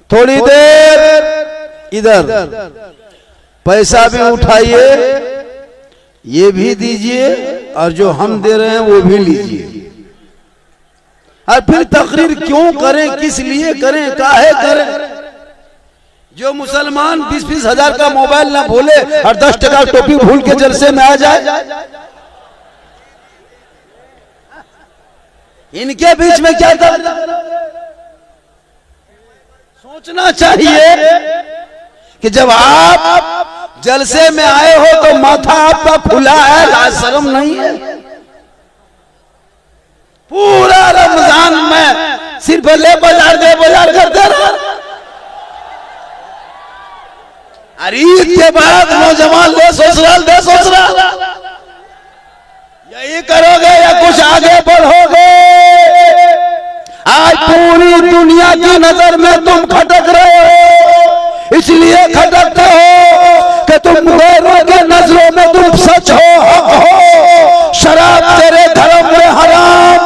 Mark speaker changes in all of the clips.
Speaker 1: थोड़ी देर इधर पैसा भी उठाइए, ये भी दीजिए और जो हम दे रहे हैं वो भी लीजिए। और फिर तकरीर क्यों करें, किस लिए करें, काहे करें? जो मुसलमान 20-20 हजार का मोबाइल ना भूले और 10 टका टोपी भूल के जलसे में आ जाए, इनके बीच में क्या था? सोचना चाहिए कि जब आप जलसे में आए हो तो माथा आपका खुला है, लाज शर्म नहीं है। पूरा रमजान में सिर्फ ले बाजार करते रहा। अरे ईद के बाद नौजवान ले ससुराल यही करोगे या कुछ आगे बढ़ोगे? आज पूरी दुनिया की नजर में तुम खटक रहे हो, इसलिए खटकते हो कि तुम गैरों के नजरों में तुम सच हो, हक हो। शराब तेरे धर्म में हराम,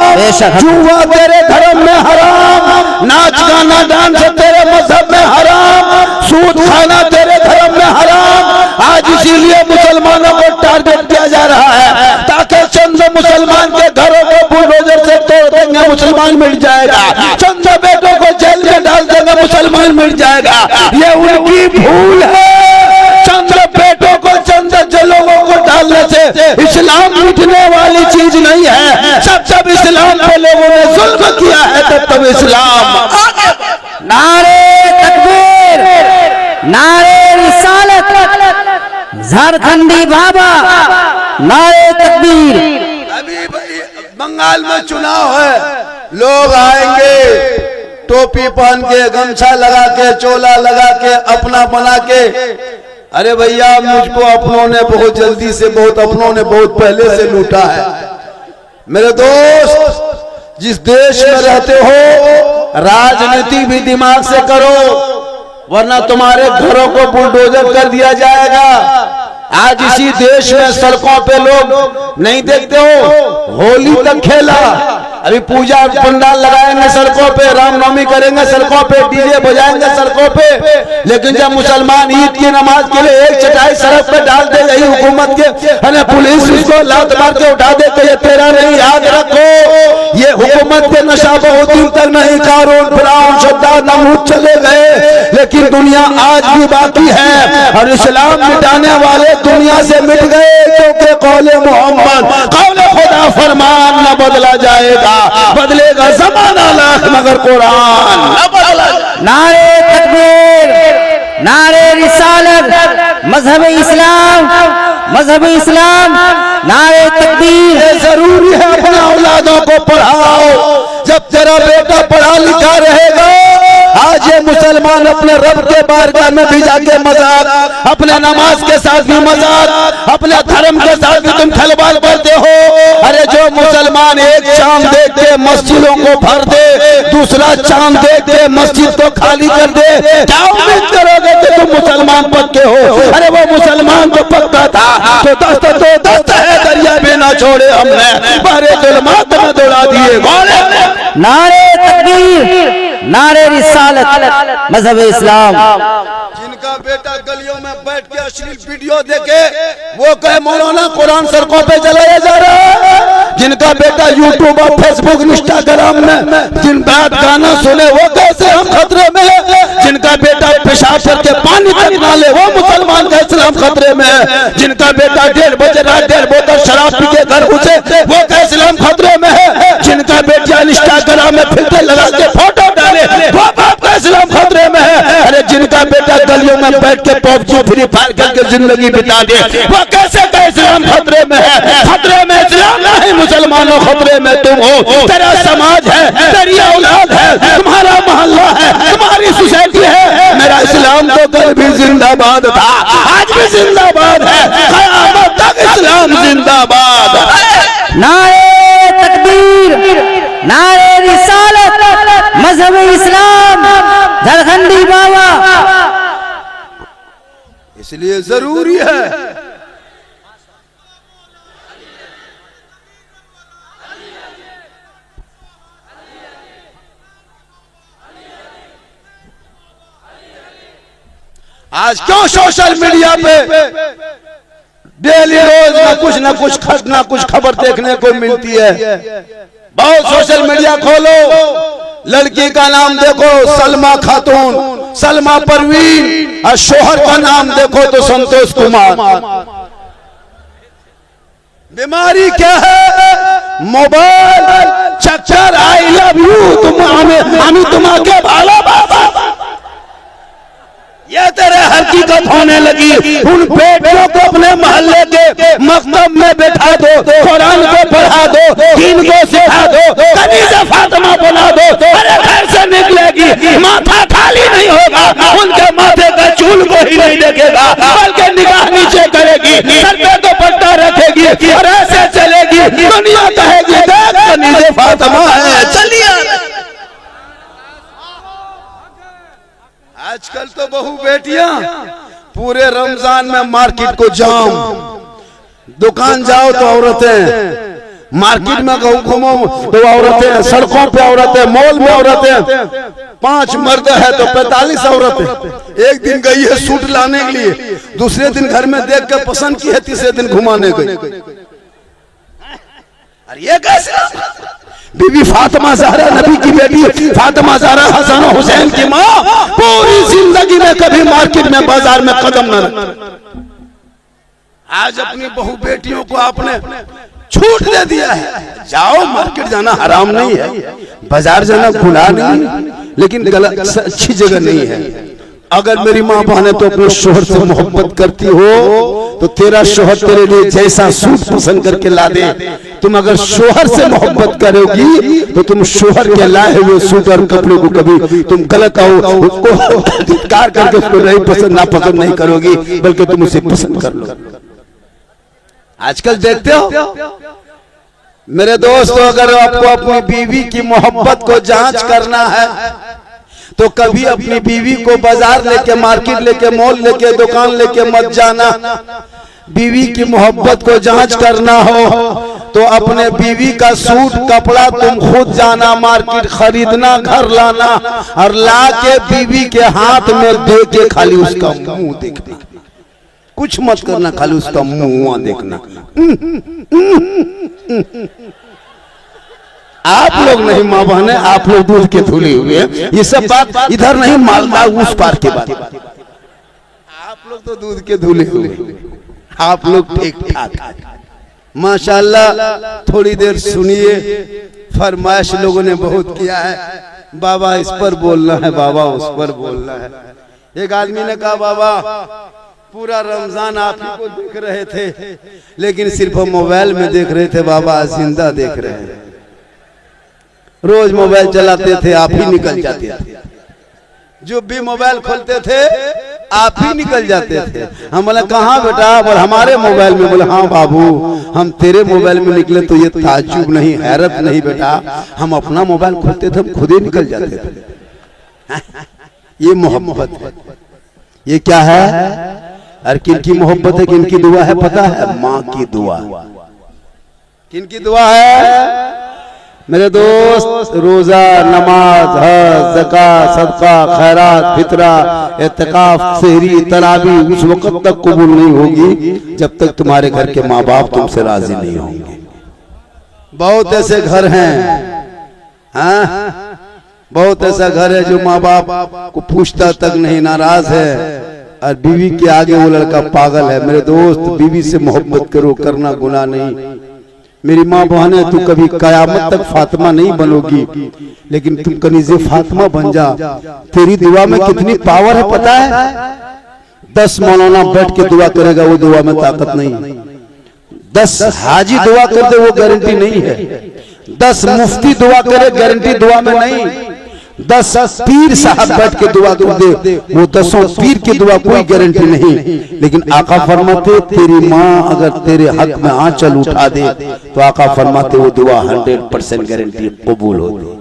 Speaker 1: जुआ तेरे धर्म में हराम, नाच गाना डांस तेरे मजहब में हराम, सूद खाना तेरे धर्म में हराम। आज इसीलिए मुसलमानों को टारगेट किया जा रहा है ताकि चंद मुसलमान के घरों को बुलडोजर से तोड़ देंगे, मुसलमान मिट जाएगा। चंद बेटों को जेल में डाल देंगे, मुसलमान मिट जाएगा। ये उनकी भूल है। चंद बेटों को चंद लोगों को डालने से इस्लाम मिटने वाली चीज नहीं है। जब इस्लाम पे लोगों ने जुल्म किया है तब इस्लाम।
Speaker 2: नारे तकबीर, नारे रिसालत, झारखंडी बाबा, नारे तकबीर।
Speaker 1: अभी बंगाल में चुनाव है, लोग आएंगे टोपी पहन के, गमछा लगा के, चोला लगा के, अपना बना के। अरे भैया, मुझको अपनों ने बहुत जल्दी से, अपनों ने बहुत पहले से लूटा है। मेरे दोस्त, जिस देश में रहते हो राजनीति भी दिमाग से करो, वरना तुम्हारे घरों को बुलडोजर कर दिया जाएगा। आज इसी देश में सड़कों पे लोग नहीं देखते हो, होली तक खेला, अभी पूजा पंडाल लगाएंगे सड़कों पे, रामनवमी करेंगे सड़कों पे, डीजे बजाएंगे सड़कों पे। लेकिन जब मुसलमान ईद की नमाज के लिए एक चटाई सड़क पे डाल दे गई हुकूमत के, पुलिस उसको लात मार के उठा दे तो ये तेरा नहीं। याद रखो, ये हुकूमत के नशा बहुत दिन तक नहीं, कारून, फिरौन, शद्दाद, नमरूद चले गए, लेकिन दुनिया आज भी बाकी है। और इस्लाम मिटाने वाले दुनिया से मिट गए, क्योंकि कौले मोहम्मद, कौले खुदा फरमान न बदला जाएगा, बदलेगा ज़माना लाख मगर कुरान न बदला।
Speaker 2: नारे तकबीर, नारे रिसालत, मजहब इस्लाम, मजहब इस्लाम, नारे तकबीर।
Speaker 1: ये जरूरी है अपने औलादों को पढ़ाओ। जब तेरा बेटा पढ़ा लिखा रहेगा, आज ये मुसलमान अपने रब के बारगाह में भी जाके मजाक, अपने नमाज के साथ भी मजाक, अपने धर्म के साथ भी तुम खलबाल करते हो। अरे जो मुसलमान एक चांद देख के मस्जिदों को भर दे, दूसरा चांद देख के मस्जिद को खाली कर दे, क्या उम्मीद करोगे कि तुम मुसलमान पक्के हो? अरे वो मुसलमान तो पक्का था तो दस्त है, दरिया में ना छोड़े हमने, बारे जुल्मात में दौड़ा दिए।
Speaker 2: नारे तकबीर, नारे रिसालत, मजहब इस्लाम।
Speaker 1: जिनका बेटा गलियों में बैठ के अश्लील वीडियो देखे, वो कहे मौलाना कुरान सड़कों पे चलाया जा रहा है। जिनका बेटा यूट्यूब और फेसबुक इंस्टाग्राम में जिन बात गाना सुने, वो कैसे हम खतरे में है। जिनका बेटा पेशाब करके पानी तक ना ले, वो मुसलमान का इस्लाम खतरे में है। जिनका बेटा 1:30 बजे रात 1:30 बोतल शराब पी के घर घुसे, वो का इस्लाम खतरे में है। जिनका बेटा इंस्टाग्राम में फिल्टर लगा के फोटो डाले, वो बाप का इस्लाम खतरे में है। अरे जिनका बेटा गलियों में बैठ के पबजी फ्री फायर करके जिंदगी बिता दे, वो कैसे का इस्लाम खतरे में है? खतरे में इस्लाम नहीं, मुसलमानों खतरे में तुम हो। तेरा समाज है, तेरी औलाद है, तुम्हारा मोहल्ला है, तुम्हारी सोसाइटी है। मेरा इस्लाम तो कल भी जिंदाबाद था, आज भी जिंदाबाद है, क़यामत तक इस्लाम जिंदाबाद है।
Speaker 2: नारे तकबीर, नारे रिसालत, मजहब इस्लाम, झारखंडी बाबा।
Speaker 1: इसलिए जरूरी है आज क्यों सोशल मीडिया पे डेली रोज ना कुछ खबर देखने को मिलती है। बहुत सोशल मीडिया खोलो, लड़की का नाम देखो सलमा खातून, सलमा परवीन, और शोहर का नाम देखो तो संतोष कुमार। बीमारी क्या है? मोबाइल, चक्कर, आई लव यू, तुम तुम्हारे भाला बाबा, ये तेरे हकीकत होने लगी। उन बेटियों को अपने मोहल्ले के मकतब में बैठा दो, कुरान को पढ़ा दो, दीन को सिखा दो, कनीज़े फातिमा बना दो, अरे घर से निकलेगी माथा खाली नहीं होगा, उनके माथे का चूल को ही नहीं देखेगा, बल्कि निगाह नीचे करेगी, सर पे दुपट्टा रखेगी और ऐसे चलेगी, दुनिया कहेगी देख कनीज़े फातिमा है। चलिए आजकल तो बहू बेटियां पूरे रमजान में मार्केट को जाम, दुकान जाओ तो औरतें, मार्केट में घूमो तो औरतें, सड़कों पे औरतें, मॉल में औरतें, 5 मर्द है तो 45 औरतें। एक दिन गई है सूट लाने के लिए, दूसरे दिन घर में देख कर पसंद की है, तीसरे दिन घुमाने गई। अरे ये कैसे? बीबी फातिमा ज़हरा नबी की बेटी फातिमा ज़हरा हसन और हुसैन की माँ पूरी जिंदगी में कभी मार्केट में बाजार में कदम न रखी। आज अपनी बहू बेटियों को आपने छूट दे दिया है। जाओ, मार्केट जाना हराम नहीं है, बाजार जाना गुनाह नहीं है, लेकिन गलत अच्छी जगह नहीं है। अगर मेरी माँ बहनें तो अपने शोहर से मोहब्बत करती हो तो तेरा शोहर तेरे लिए जैसा सूट पसंद करके ला दे। तुम अगर शोहर से मोहब्बत करोगी तो तुम शोहर के लाए हुए सूट और कपड़े को कभी तुम गलत आओ उसको धिक्कार करके उसको नहीं पसंद नापसंद नहीं करोगी, बल्कि तुम उसे पसंद कर लो। आजकल देखते हो मेरे दोस्तों, अगर आपको अपनी बीवी की मोहब्बत को जांच करना है तो कभी अपनी बीवी को बाजार लेके, मार्केट लेके, मॉल लेके, दुकान लेके मत जाना। बीवी की मोहब्बत को जांच करना हो तो अपने बीवी का सूट कपड़ा तुम खुद जाना, मार्केट खरीदना, घर लाना और ला के बीवी के हाथ में दे के खाली उसका मुंह देखना, कुछ मत करना, खाली उसका मुंह देखना। आप लोग नहीं माँ बहने, आप लोग दूध के धुले हुए हैं। ये सब बात इधर नहीं, मालदा उस पार के बात। आप लोग तो दूध के धुले हुए, आप लोग ठीक ठाक माशाल्लाह। थोड़ी देर सुनिए, फरमाइश लोगों ने बहुत किया है, बाबा इस पर बोलना है, बाबा उस पर बोलना है। एक आदमी ने कहा बाबा पूरा रमजान आप ही को देख रहे थे, लेकिन सिर्फ मोबाइल में देख रहे थे, बाबा जिंदा देख रहे हैं। रोज मोबाइल चलाते थे, आप ही निकल जाते थे, जो भी मोबाइल खोलते थे आप ही निकल जाते थे। हम बोले कहाँ बेटा? बोले हमारे मोबाइल में। बोले हाँ बाबू, हम तेरे मोबाइल में निकले तो ये ताज्जुब नहीं, हैरत नहीं बेटा, हम अपना मोबाइल खोलते थे, हम खुद ही निकल जाते थे। ये मोहब्बत है। ये क्या है? और किनकी मोहब्बत है, किनकी दुआ है पता है? माँ की दुआ। किनकी दुआ है मेरे दोस्त? रोजा, नमाज, हज, ज़कात, सदका, खैरात, फितरा, इत्तिकाफ, सहरी, तरावी उस वक्त तक कबूल नहीं होगी जब तक तुम्हारे घर के माँ बाप तुमसे राजी नहीं होंगे। बहुत ऐसे घर हैं, हाँ, बहुत ऐसा घर है जो माँ बाप को पूछता तक नहीं, नाराज है, और बीवी के आगे वो लड़का पागल है। मेरे दोस्त, बीवी से मोहब्बत करो, करना गुनाह नहीं। मेरी माँ बहने, तू कभी कयामत तक फातिमा नहीं बनोगी, लेकिन तुम कनीज़े फातिमा बन जा। तेरी दुआ में कितनी पावर है पता है? 10 मौलाना बैठ के दुआ करेगा, वो दुआ में ताकत नहीं। 10 हाजी दुआ कर दे, वो गारंटी नहीं है। 10 मुफ्ती दुआ करे, गारंटी दुआ में नहीं। 10 पीर साहब बैठ के दुआ कर दे, वो 10 पीर की दुआ कोई गारंटी नहीं। लेकिन आका फरमाते तेरी माँ अगर तेरे हक में आंचल उठा दे तो आका फरमाते वो दुआ 100% गारंटी कबूल होती।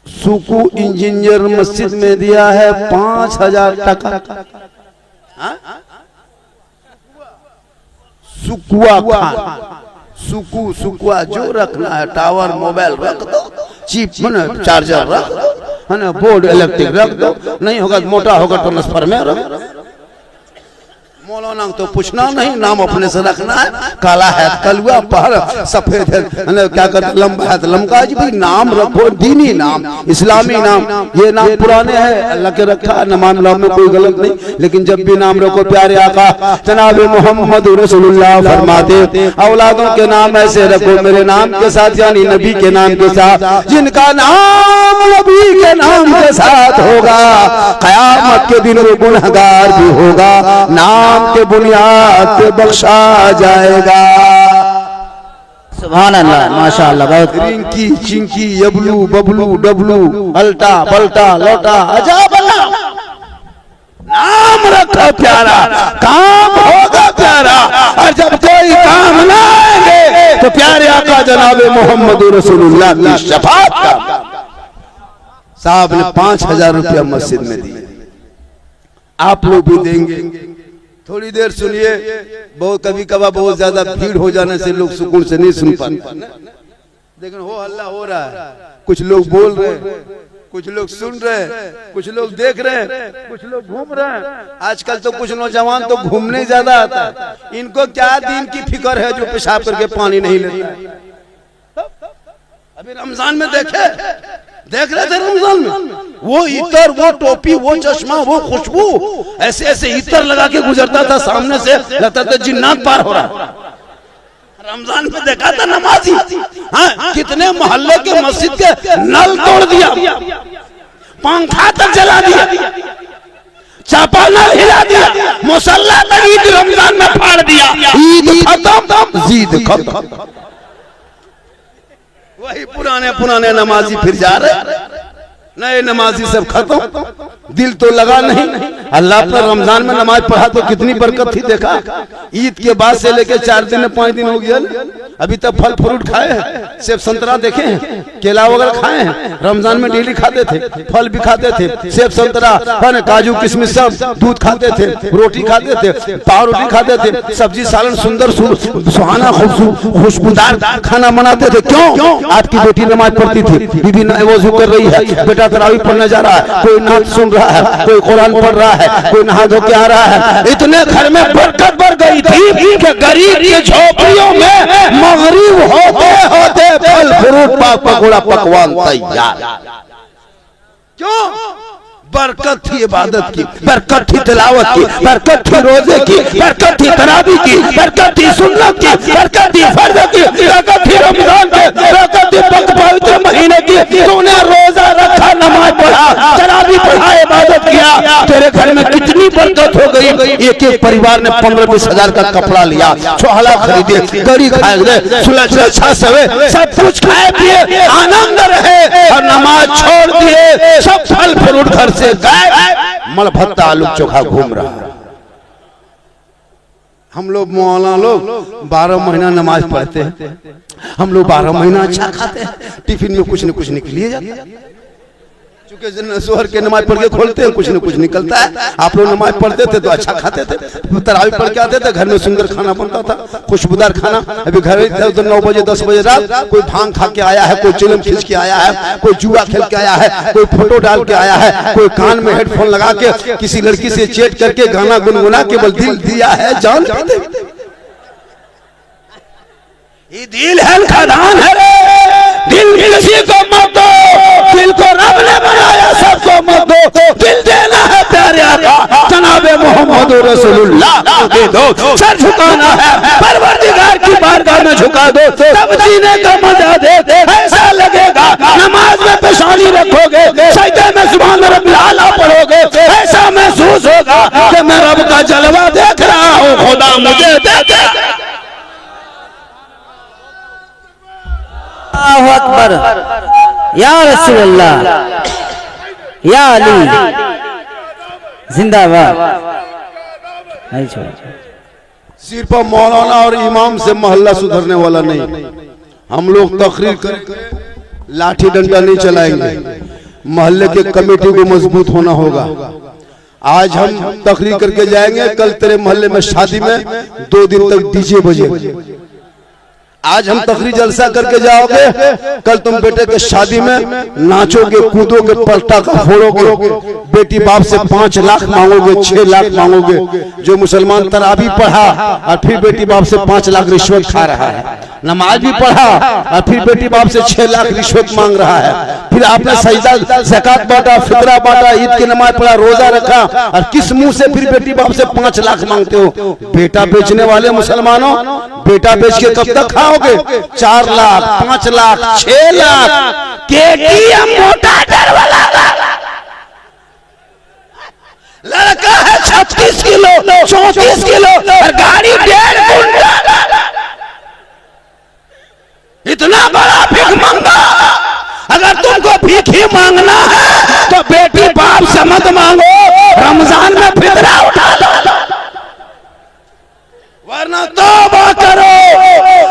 Speaker 1: सुकू इंजीनियर मस्जिद में दिया है 5000 टका। सुकुआ खान, सुकुआ जो रखना है, टावर मोबाइल रख दो, चीप में चार्जर रख है ना, बोर्ड इलेक्ट्रिक रख दो, नहीं होगा मोटा होगा ट्रांसफर में रख। मौलाना तो पूछना नहीं, नाम अपने से रखना है। काला है कलुआ, पहर सफेद है क्या करते, लंबा है लमका भी नाम रखो, दीनी नाम, इस्लामी नाम। ये नाम पुराने हैं, अल्लाह के रखा है, नाम में कोई गलत नहीं, लेकिन जब भी नाम रखो प्यारे आका जनाब मोहम्मद रसूलुल्लाह फरमाते औलादों के नाम ऐसे रखो मेरे नाम के साथ, यानी नबी के नाम के साथ। जिनका नाम नबी के नाम के साथ होगा कयामत के दिन वो गुनहगार भी होगा, नाम के बुनियाद पे बख्शा जाएगा।
Speaker 2: सुभान अल्लाह, माशाअल्लाह। बहुत
Speaker 1: रिंकी चिंकी यबलू बबलू डबलू अल्टा पलटा लौटा अजाब अल्लाह। नाम रखो प्यारा, काम होगा प्यारा, और जब कोई काम ना आएंगे तो प्यारे आका जनाबे मोहम्मद रसूलुल्लाह की शफाअत का। साहब ने 5000 रुपया मस्जिद में दिए, आप लोग भी देंगे। थोड़ी देर सुनिए, बहुत कभी कभार बहुत ज्यादा भीड़ हो जाने से लोग सुकून से नहीं सुन पाते, लेकिन हो हल्ला हो रहा है, कुछ लोग बोल रहे हैं, कुछ लोग सुन रहे हैं, कुछ लोग देख रहे हैं, कुछ लोग घूम रहे हैं। आजकल तो कुछ नौजवान तो घूमने ज्यादा आता है, इनको क्या दीन की फिक्र है जो पेशाब करके पानी नहीं लेता। अभी रमजान में देख रहे थे रमजान में, वो इतर, वो टोपी, वो चश्मा, वो खुशबू, ऐसे ऐसे इतर लगा के गुजरता था सामने से, लगता था जिन्नात पार हो रहा। रमजान में देखा था नमाजी, हाँ, कितने मोहल्ले के मस्जिद के नल तोड़ दिया, पंखा तक जला दिया, चापानल हिला दिया, मुसल्ला तक ईद रमजान में फाड़ दिया। ईद खत्म, जीद खत्म। वही पुराने नमाजी फिर जा रहे, नए नमाजी सब खत्म, दिल तो लगा नहीं। अल्लाह पर रमजान में नमाज पढ़ा तो कितनी बरकत थी, देखा। ईद के बाद से लेके 4 दिन 5 दिन हो गया, अभी तक फल फ्रूट खाए हैं, सेब संतरा देखे हैं, केला वगैरह खाए हैं। रमजान में डेली खाते थे, फल भी खाते थे, सेब संतरा, काजू किशमिश सब, दूध खाते थे, रोटी खाते थे, पाव रोटी खाते थे, सब्जी सालन सुंदर सुहाना खुशबूदार खाना बनाते थे। क्यों? आपकी बेटी नमाज पढ़ती थी, बीबी वजू कर रही है, बेटा तरावी पढ़ने जा रहा है, कोई नात सुन रहा है, कोई कुरान पढ़ रहा है, कोई नहा धो के आ रहा है। इतने घर में बरकत बढ़ गई थी कि गरीब की झोपड़ियों में मगरिब होते होते फल फ्रूट पकौड़ा पकवान तैयार। क्यों? बरकत थी इबादत की, बरकत थी तिलावत की, बरकत थी रोजे की, बरकत थी तरावी की, बरकत थी सुन्नत की, बरकत थी फर्ज की, बरकत थी रमजान की, बरकत थी पवित्र महीने की। तूने रोजा रखा, नमाज पढ़ा, तरावी पढ़ा, इबादत किया, तेरे घर में कितनी बरकत हो गई। एक एक परिवार ने 15-20 हजार का कपड़ा लिया, छोहला खरीदे, गड़ी खाए, सुलझा सवे, सब कुछ खाए पिए, आनंद रहे, और नमाज छोड़ दिए, सब फल फ्रूट घर से मल भत्ता आलू चोखा घूम रहा। हम लोग मौलाना लोग 12 महीना नमाज पढ़ते हैं, हम लोग 12 महीना अच्छा खाते हैं, टिफिन में कुछ न कुछ निकलिए जाता है। चूंकि जोहर के नमाज पढ़ के खोलते हैं, कुछ न कुछ निकलता है। आप लोग नमाज पढ़ते थे तो अच्छा खाते थे, तरावी पढ़ के आते थे, घर में सुंदर खाना बनता था, खुशबूदार खाना। अभी घर तो 9 बजे 10 बजे रात कोई भांग खा के आया है, कोई चिलम खींच के आया है, कोई जुआ खेल के आया है, कोई फोटो डाल के आया है, कोई कान में हेडफोन लगा के किसी लड़की से चैट करके गाना गुनगुना के बल दिल दिया है जान। ये दिल है खदान है, दिल किसी को मत दो, दिल को रब ने बनाया, सबको मत दो, दिल देना है प्यारे आका जनाबे मोहम्मद रसूलुल्लाह दे दो। सर झुकाना है परवरदिगार की बारगाह में झुका दो, तब जीने का मजा दे। ऐसा लगेगा नमाज में पेशानी रखोगे, सजदे में सुभान रब्बिल आला पढ़ोगे, ऐसा महसूस होगा कि मैं रब का जलवा देख रहा हूँ, खुदा मुझे देखे।
Speaker 2: अल्लाहु अकबर, या रसूल अल्लाह, या अली जिंदाबाद।
Speaker 1: सिर्फ मौलाना और इमाम से मोहल्ला सुधरने वाला नहीं। हम लोग तकरीर करके लाठी डंडा नहीं चलाएंगे, मोहल्ले के कमेटी को मजबूत होना होगा। आज हम तकरीर करके जाएंगे, कल तेरे मोहल्ले में शादी में 2 दिन तक डीजे बजे, आज हम तकरी जलसा करके जाओगे, कल तुम बेटे के शादी में नाचोगे, कूदोगे, पलटा का फोड़ोगे, बेटी बाप से 5 लाख मांगोगे, 6 लाख मांगोगे। जो मुसलमान तरावी पढ़ा और फिर बेटी बाप से 5 लाख रिश्वत खा रहा है, नमाज भी पढ़ा और फिर बेटी बाप से 6 लाख रिश्वत मांग रहा है, फिर आपने सजदा ज़कात बांटा, फितरा बांटा, ईद की नमाज पढ़ा, रोजा रखा और किस मुंह से फिर बेटी बाप से 5 लाख मांगते हो? बेटा बेचने वाले मुसलमानों, बेटा बेच के कब तक खाओगे? 4 लाख, 5 लाख, 6 लाख केटीएम मोटा डरवाला लड़का है 36 किलो 34 किलो और गाड़ी 1.5 कुंटल। इतना बड़ा भीख मांगा। अगर तुमको भीख ही मांगना है तो बेटी बाप से मत मांगो, रमजान में फितरा उठा दो, वरना तौबा करो।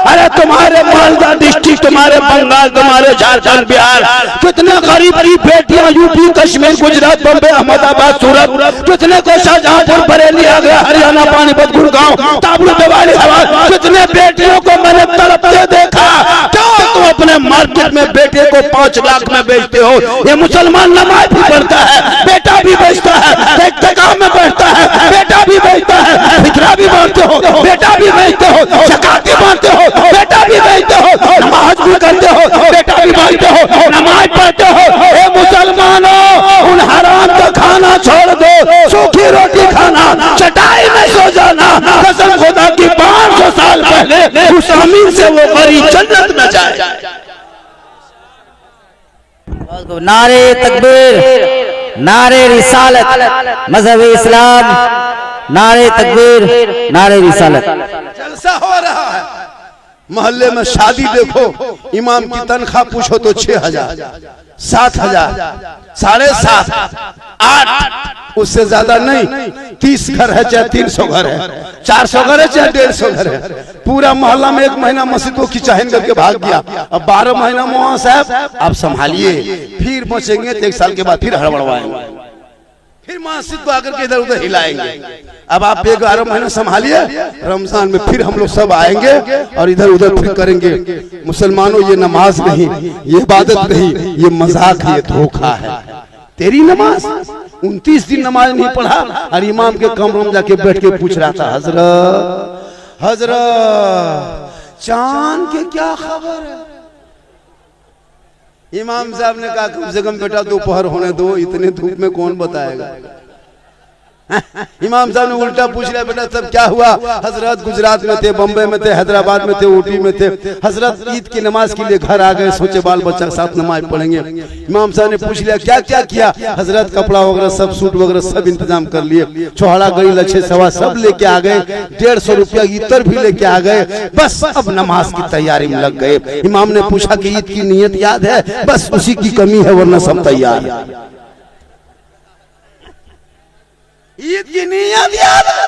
Speaker 1: अरे तुम्हारे मालदा डिस्ट्रिक्ट, तुम्हारे बंगाल, तुम्हारे झारखंड, बिहार, कितने गरीब गरीब बेटियां यूपी, कश्मीर, गुजरात, बम्बे, अहमदाबाद, सूरत, कितने को शाहजहांपुर, बरेली, आगरा, हरियाणा, पानीपत, गुड़गांव, ताबड़ू, देवाली, हवा, कितने बेटियों को मैंने तड़पते देखा। क्यों तुम अपने मार्केट में बेटे को 5 लाख में बेचते हो? ये मुसलमान नमाज भी पढ़ता है, बेटा भी बेचता है, एक जगह में बैठता है, बेटा भी बेचता है, फितरा भी बांटते हो, बेटा भी बेचते हो, ज़कात भी बांटते हो, बेटा भी बेचते हो, नमाज भी करते हो, बेटा भी बांटते हो, नमाज पढ़ते हो। ए मुसलमानों, उन हराम का खाना छोड़ दो, सूखी रोटी खाना, चटाई में सो जाना। कसम खुदा की 500 साल पहले उस अमीर से वो गरीब जन्नत में जाए।
Speaker 2: नारे तकबीर, नारे रिसालत, मजहब इस्लाम, नारे तकबीर, नारे रिसालत।
Speaker 1: जलसा हो रहा है। मोहल्ले में शादी देखो, इमाम की तनख्वाह पूछो तो 6,000, 7,000, 7,500, 8, उससे ज्यादा नहीं। 30 घर है चाहे 300 घर है, 400 घर है चाहे 150 घर है, पूरा मोहल्ला में 1 महीना मस्जिदों की चाहन करके भाग गया। अब 12 महीना मौलाना साहब आप संभालिए, फिर बचेंगे तो 1 साल के बाद फिर हड़बड़वाएंगे, फिर मस्जिद को आकर के इधर उधर हिलाएंगे। अब आप 11 महीना संभालिए, रमजान में फिर हम लोग सब आएंगे और इधर उधर फिर करेंगे। मुसलमानों, ये नमाज नहीं, ये इबादत नहीं, ये मजाक है, ये धोखा है। तेरी नमाज 29 दिन नमाज नहीं पढ़ा और इमाम के कमरे में जाके बैठ के पूछ रहा था, हजरत हजरत चांद के क्या खबर है? इमाम साहब ने कहा कम से कम बेटा दोपहर होने दो, इतने धूप में कौन बताएगा। इमाम साहब ने उल्टा पूछ लिया, बेटा सब क्या हुआ? हजरत गुजरात में थे, बम्बई में थे, हैदराबाद में थे, ऊटी में थे, हजरत ईद की नमाज के लिए घर आ गए, सोचे बाल बच्चा के साथ नमाज पढ़ेंगे। इमाम साहब ने पूछ लिया क्या क्या किया? हजरत कपड़ा वगैरह सब, सूट वगैरह सब इंतजाम कर लिए, छोहड़ा गई, लच्छे सवा सब लेके आ गए, 150 रुपया इतर भी लेके आ गए, बस अब नमाज की तैयारी में लग गए। इमाम ने पूछा कि ईद की नियत याद है? बस उसी की कमी है, वरना सब तैयार है। ईद की नियत याद है?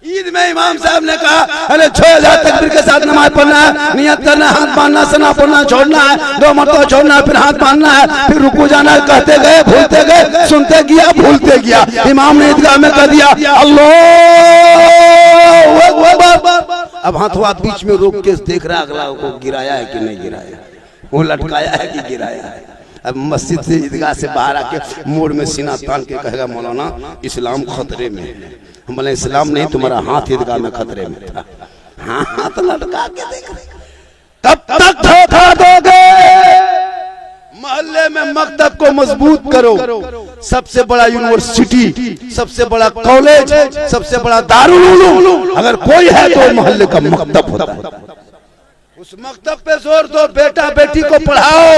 Speaker 1: ईद में इमाम साहब ने कहा, अरे 6,000 तकबीर के साथ नमाज पढ़ना है, नियत करना है, हाथ बांधना, सना पढ़ना, छोड़ना है, 2 मरतबा छोड़ना है, फिर हाथ बांधना है, फिर रुकू जाना है। कहते गए, भूलते गए, सुनते गया, भूलते गया। इमाम ने ईदगाह में कह दिया अल्लाह। अब हाथों बीच में रोक के देख रहा अगला को गिराया है कि नहीं गिराया, वो लटकाया है कि गिराया है। अब मस्जिद से ईदगाह से बाहर आके मोड़ में सीना तान के कहेगा, मौलाना इस्लाम खतरे में है। हम बोले इस्लाम नहीं, तुम्हारा हाथ ईदगाह में खतरे में था। हाथ लटका के देख रहे, कब तक धोखा दोगे? मोहल्ले में मकतब को मजबूत करो। सबसे बड़ा यूनिवर्सिटी, सबसे बड़ा कॉलेज, सबसे बड़ा दारुल उलूम अगर कोई है तो मोहल्ले का मकतब होता है। उस मकतब पे जोर दो, बेटा बेटी को पढ़ाओ,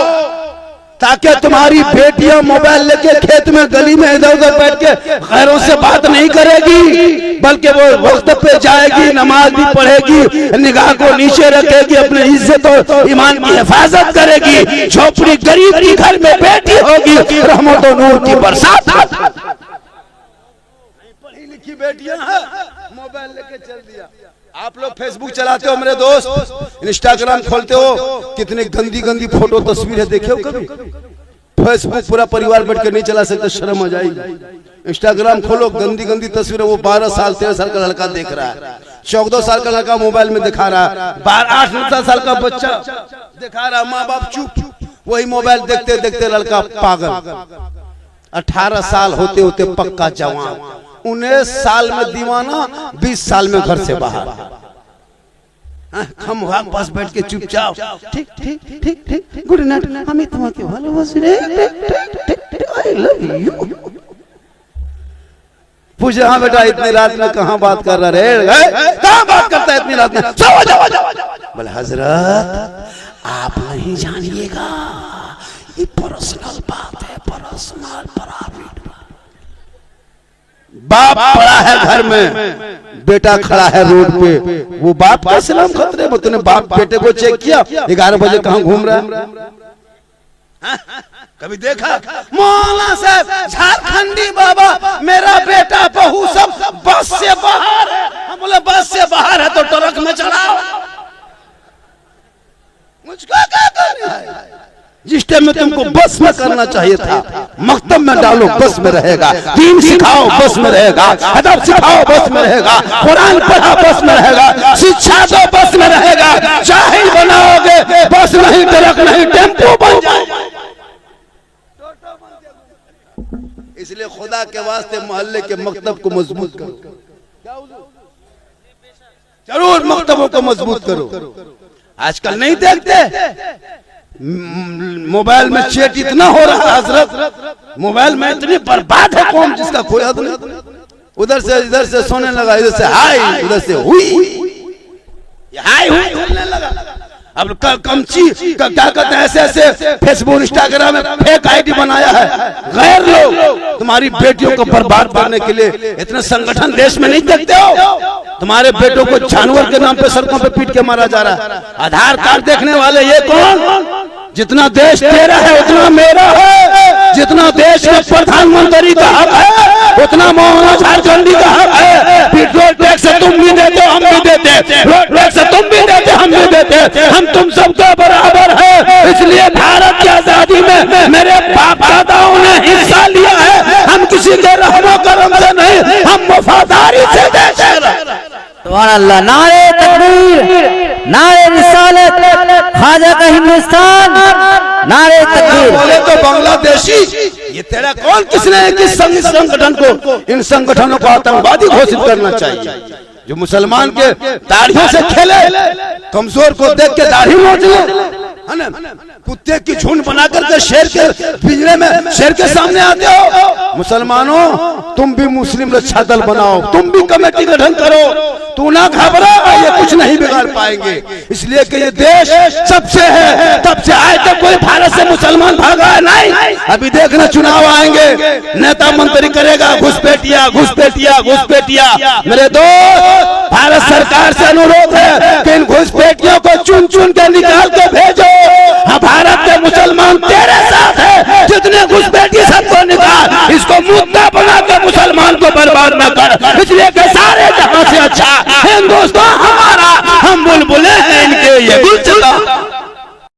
Speaker 1: ताकि तुम्हारी बेटियां मोबाइल लेके खेत में गली में इधर उधर बैठ के गैरों से बात नहीं करेगी, बल्कि वो वक्त पे जाएगी, नमाज भी पढ़ेगी, निगाह को नीचे रखेगी, अपने इज्जत और ईमान की हिफाजत करेगी। झोपड़ी गरीब की घर में बेटी होगी, रहमत और नूर की बरसात। पढ़ी लिखी बेटियां हैं, मोबाइल लेके चल दिया। आप लोग फेसबुक चलाते हो मेरे दोस्त, इंस्टाग्राम खोलते हो, कितनी गंदी गंदी फोटो तस्वीरें देखे हो कभी? फेसबुक पूरा परिवार बैठ के नहीं चला सकते, शर्म आ जाएगी। इंस्टाग्राम खोलो, गंदी गंदी तस्वीरें वो 12 साल 13 साल का लड़का देख रहा है, 14 साल का लड़का मोबाइल में दिखा रहा है, 8-9 साल का बच्चा दिखा रहा, माँ बाप चुप, वही मोबाइल देखते देखते लड़का पागल, 18 साल होते होते पक्का जवान, 19 साल में दीवाना, 20 साल में घर से बाहर। हम वहां पास बैठ के चुपचाप ठीक ठीक ठीक ठीक गुड नाइट, हमें तुम्हारे भालोबासी रे, आई लव यू। पूछे हाँ बेटा इतनी रात में कहाँ बात कर रहा रे, कहाँ बात करता है इतनी रात में? बोले हजरत आप नहीं जानिएगा, ये पर्सनल बात है, पर्सनल प्राइवेट। बाप पड़ा है घर में, बेटा खड़ा है रोड पे, वो बाप का सलाम खतरे में। तूने बाप बेटे को चेक किया 11 बजे कहाँ घूम रहा है? कभी देखा? मौलाना साहब झारखंडी बाबा मेरा बेटा बहू सब बस से बाहर है। हम बोले बस से बाहर है तो ट्रक में चढ़ाओ, मुझको क्या करना है? जिस टाइम में तुमको बस में करना चाहिए था, मकतब में डालो बस में रहेगा, दीन सिखाओ बस में रहेगा, अदब सिखाओ बस में रहेगा, कुरान पढ़ाओ बस में रहेगा, शिक्षा दो बस में रहेगा। जाहिल बनाओगे बस नहीं, ट्रक नहीं, टेम्पो बन जाएगा। इसलिए खुदा के वास्ते मोहल्ले के मकतब को मजबूत करो, जरूर मकतबों को मजबूत करो। आजकल नहीं देखते मोबाइल में चैट इतना हो रहा है हजरत, मोबाइल में इतनी बर्बाद है कौम जिसका कोई हद नहीं। उधर से इधर से सोने लगा, इधर से हाय, उधर से हुई हाय हुई चलने लगा। अब कमची क्या कहते हैं, ऐसे ऐसे फेसबुक इंस्टाग्राम में फेक आईडी बनाया है। गैर लोग तुम्हारी बेटियों को बर्बाद करने के लिए इतने संगठन देश में नहीं देखते हो? तुम्हारे बेटों को जानवर के नाम पे सड़कों पे पीट के मारा जा रहा है। आधार कार्ड देखने वाले ये कौन? जितना देश तेरा है उतना मेरा है, जितना देश में प्रधानमंत्री का हक है उतना मौलाना झारखंडी का हक है। पेट्रोल टैक्स तुम भी देते हो, हम भी देते, रोड टैक्स तुम भी देते, हम भी देते, हम तुम सबका बराबर है। इसलिए भारत की आजादी में मेरे बाप दादाओं ने हिस्सा लिया है। हम किसी के रहमो करम से नहीं, हम वफादारी से देते हैं।
Speaker 2: सुभान अल्लाह। नारे तकबीर, नारे रिसालत, ख्वाजा का हिंदुस्तान, नारे तकबीर।
Speaker 1: बोले तो बांग्लादेशी, ये तेरा कौन? किसने किस संगठन को, इन संगठनों को आतंकवादी घोषित करना चाहिए? जो मुसलमान के दाढ़ियों से खेले, कमजोर को देख के दाढ़ी नोच ले, है ना? कुत्ते की झुंड बना करके शेर के पिंजरे में शेर के सामने आते हो। मुसलमानों तुम भी मुस्लिम रक्षा दल बनाओ, तुम भी कमेटी गठन करो, तू ना घबरा, ये कुछ नहीं बिगाड़ पाएंगे। इसलिए कि ये देश सबसे है, तब से आज तक कोई भारत से मुसलमान भागा है नहीं। अभी देखना चुनाव आएंगे, नेता मंत्री करेगा घुसपैठिया घुसपैठिया घुसपैठिया। मेरे दोस्त, भारत सरकार से अनुरोध है कि इन घुसपैठियों को चुन चुन के निकाल के भेजो। हाँ, भारत के मुसलमान तेरे साथ है, जितने घुसपैठी सबको निकाल, इसको मुद्दा बना के मुसलमान को बर्बाद न कर।